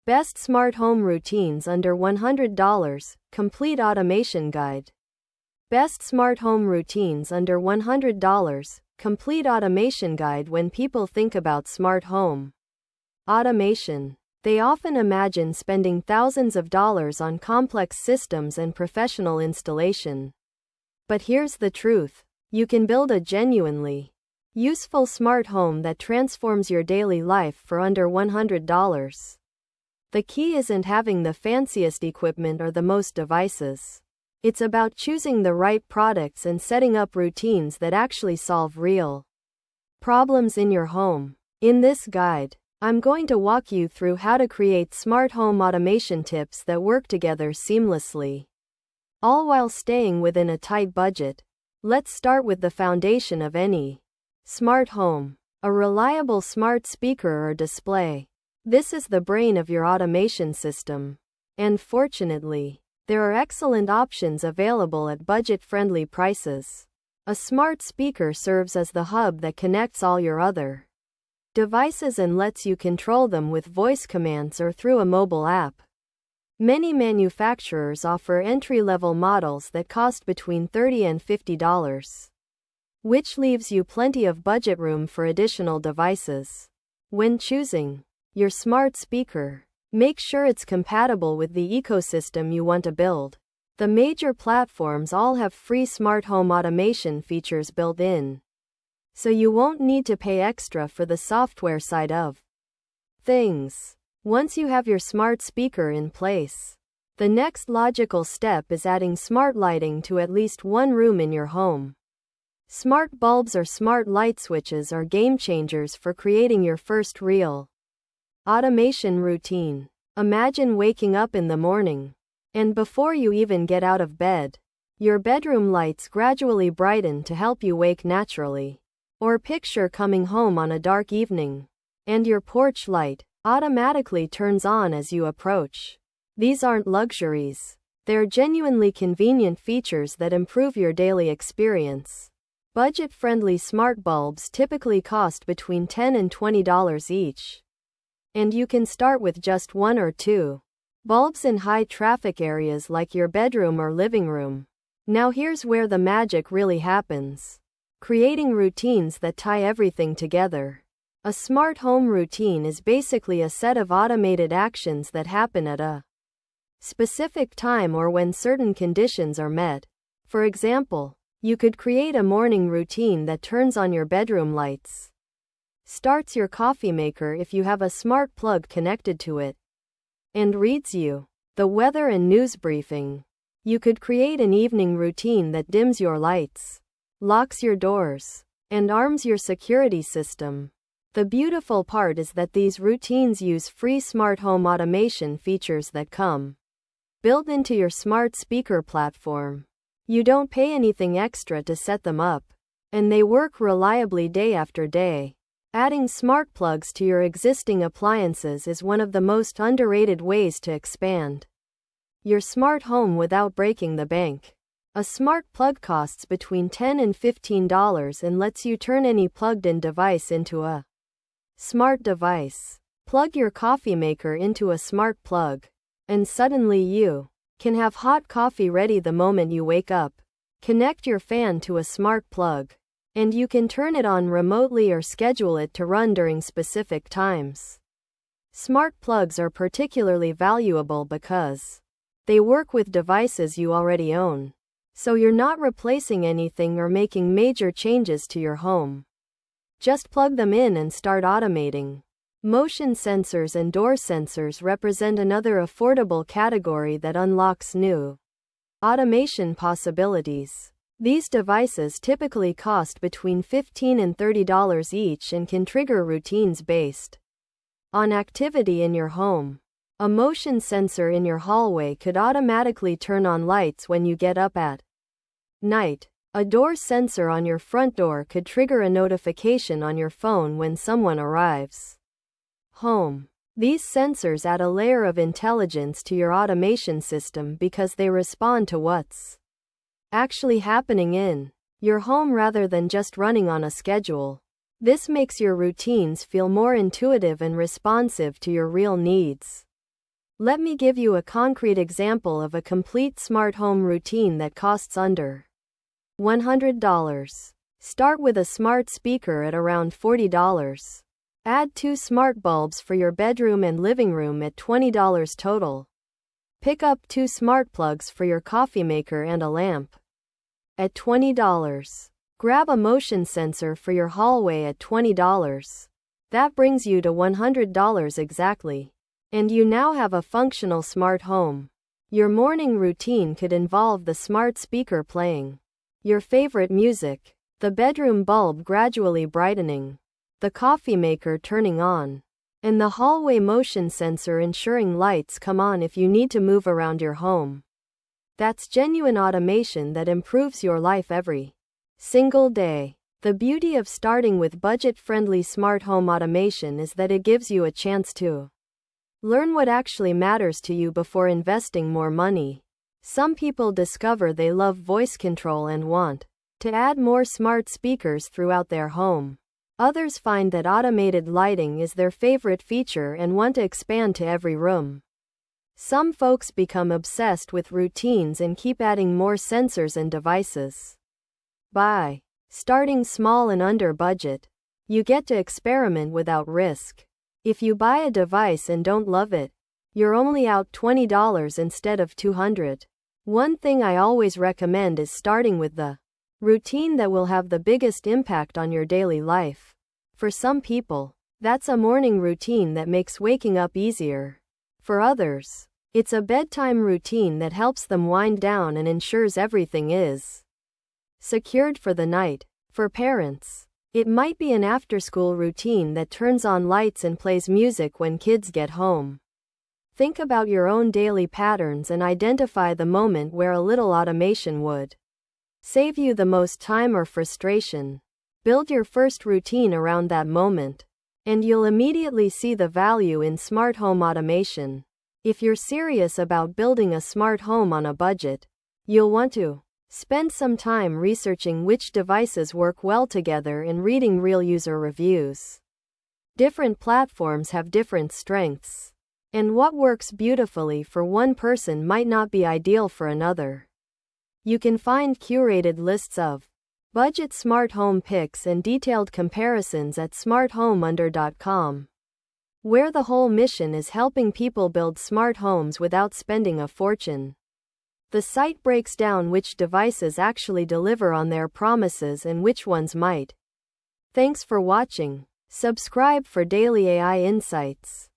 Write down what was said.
Best Smart Home Routines Under $100, Complete Automation Guide. Best Smart Home Routines Under $100, Complete Automation Guide. When people think about smart home automation, they often imagine spending thousands of dollars on complex systems and professional installation. But here's the truth. You can build a genuinely useful smart home that transforms your daily life for under $100. The key isn't having the fanciest equipment or the most devices. It's about choosing the right products and setting up routines that actually solve real problems in your home. In this guide, I'm going to walk you through how to create smart home automation tips that work together seamlessly, all while staying within a tight budget. Let's start with the foundation of any smart home: a reliable smart speaker or display. This is the brain of your automation system. And fortunately, there are excellent options available at budget-friendly prices. A smart speaker serves as the hub that connects all your other devices and lets you control them with voice commands or through a mobile app. Many manufacturers offer entry-level models that cost between $30 and $50, which leaves you plenty of budget room for additional devices. When choosing your smart speaker, make sure it's compatible with the ecosystem you want to build. The major platforms all have free smart home automation features built in, so you won't need to pay extra for the software side of things. Once you have your smart speaker in place, the next logical step is adding smart lighting to at least one room in your home. Smart bulbs or smart light switches are game changers for creating your first real automation routine. Imagine waking up in the morning, and before you even get out of bed, your bedroom lights gradually brighten to help you wake naturally. Or picture coming home on a dark evening, and your porch light automatically turns on as you approach. These aren't luxuries. They're genuinely convenient features that improve your daily experience. Budget-friendly smart bulbs typically cost between $10 and $20 each, and you can start with just one or two bulbs in high-traffic areas like your bedroom or living room. Now here's where the magic really happens: creating routines that tie everything together. A smart home routine is basically a set of automated actions that happen at a specific time or when certain conditions are met. For example, you could create a morning routine that turns on your bedroom lights, starts your coffee maker if you have a smart plug connected to it, and reads you the weather and news briefing. You could create an evening routine that dims your lights, locks your doors, and arms your security system. The beautiful part is that these routines use free smart home automation features that come built into your smart speaker platform. You don't pay anything extra to set them up, and they work reliably day after day. Adding smart plugs to your existing appliances is one of the most underrated ways to expand your smart home without breaking the bank. A smart plug costs between $10 and $15 and lets you turn any plugged-in device into a smart device. Plug your coffee maker into a smart plug, and suddenly you can have hot coffee ready the moment you wake up. Connect your fan to a smart plug, and you can turn it on remotely or schedule it to run during specific times. Smart plugs are particularly valuable because they work with devices you already own, so you're not replacing anything or making major changes to your home. Just plug them in and start automating. Motion sensors and door sensors represent another affordable category that unlocks new automation possibilities. These devices typically cost between $15 and $30 each and can trigger routines based on activity in your home. A motion sensor in your hallway could automatically turn on lights when you get up at night. A door sensor on your front door could trigger a notification on your phone when someone arrives home. These sensors add a layer of intelligence to your automation system because they respond to what's actually happening in your home rather than just running on a schedule. This makes your routines feel more intuitive and responsive to your real needs. Let me give you a concrete example of a complete smart home routine that costs under $100. Start with a smart speaker at around $40. Add 2 smart bulbs for your bedroom and living room at $20 total. Pick up 2 smart plugs for your coffee maker and a lamp at $20. Grab a motion sensor for your hallway at $20. That brings you to $100 exactly. And you now have a functional smart home. Your morning routine could involve the smart speaker playing your favorite music, the bedroom bulb gradually brightening, the coffee maker turning on, and the hallway motion sensor ensuring lights come on if you need to move around your home. That's genuine automation that improves your life every single day. The beauty of starting with budget-friendly smart home automation is that it gives you a chance to learn what actually matters to you before investing more money. Some people discover they love voice control and want to add more smart speakers throughout their home. Others find that automated lighting is their favorite feature and want to expand to every room. Some folks become obsessed with routines and keep adding more sensors and devices. By starting small and under budget, you get to experiment without risk. If you buy a device and don't love it, you're only out $20 instead of $200. One thing I always recommend is starting with the routine that will have the biggest impact on your daily life. For some people, that's a morning routine that makes waking up easier. For others, it's a bedtime routine that helps them wind down and ensures everything is secured for the night. For parents, it might be an after-school routine that turns on lights and plays music when kids get home. Think about your own daily patterns and identify the moment where a little automation would save you the most time or frustration. Build your first routine around that moment, and you'll immediately see the value in smart home automation. If you're serious about building a smart home on a budget, you'll want to spend some time researching which devices work well together and reading real user reviews. Different platforms have different strengths, and what works beautifully for one person might not be ideal for another. You can find curated lists of budget smart home picks and detailed comparisons at smarthomeunder.com, where the whole mission is helping people build smart homes without spending a fortune. The site breaks down which devices actually deliver on their promises and which ones might. Thanks for watching. Subscribe for daily AI insights.